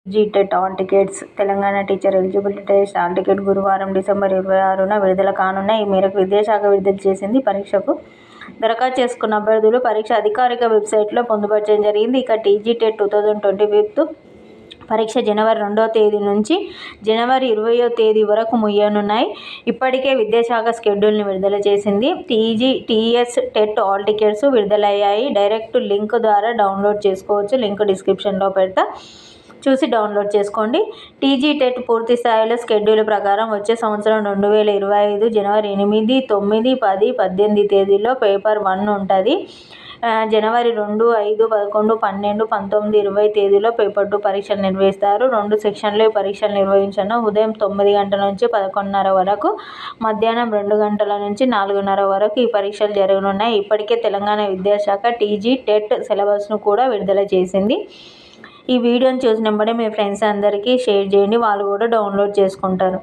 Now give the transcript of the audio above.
జీటెట్ hall tickets Telangana teacher eligibility test hall ticket గురువారం December 26న విడుదల కానున్నాయి. ఈ మేరకు విద్యాశాఖ విడుదల చేసింది. పరీక్షకు దరఖాస్తు చేసుకున్న అభ్యర్థులు పరీక్ష అధికారిక వెబ్సైట్లో పొందుపరచడం జరిగింది. ఇక టీజీటెట్ 2025 పరీక్ష జనవరి 2వ తేదీ నుంచి జనవరి 20వ తేదీ వరకు ముగియనున్నాయి. ఇప్పటికే విద్యాశాఖ షెడ్యూల్ని విడుదల చేసింది. టీఎస్ టెట్ హాల్ టికెట్స్ విడుదలయ్యాయి. డైరెక్ట్ లింక్ ద్వారా డౌన్లోడ్ చేసుకోవచ్చు. లింక్ డిస్క్రిప్షన్లో పెడతా, చూసి డౌన్లోడ్ చేసుకోండి. టీజీటెట్ పూర్తి స్థాయిలో షెడ్యూల్ ప్రకారం వచ్చే సంవత్సరం 2025 జనవరి 8, 9, 10, 18 తేదీల్లో పేపర్ 1 ఉంటుంది. జనవరి 2, 5, 11, 12, 19, 20 తేదీలో పేపర్ 2 పరీక్షలు నిర్వహిస్తారు. 2 సెక్షన్లు ఈ పరీక్షలు నిర్వహించను. ఉదయం 9 గంటల నుంచి 11:30 వరకు, మధ్యాహ్నం 2 గంటల నుంచి 4:30 వరకు ఈ పరీక్షలు జరగనున్నాయి. ఇప్పటికే తెలంగాణ విద్యాశాఖ టీజీటెట్ సిలబస్ను కూడా విడుదల చేసింది. ఈ వీడియోని చూసిన వెంబడే మీ ఫ్రెండ్స్ అందరికీ షేర్ చేయండి, వాళ్ళు కూడా డౌన్లోడ్ చేసుకుంటారు.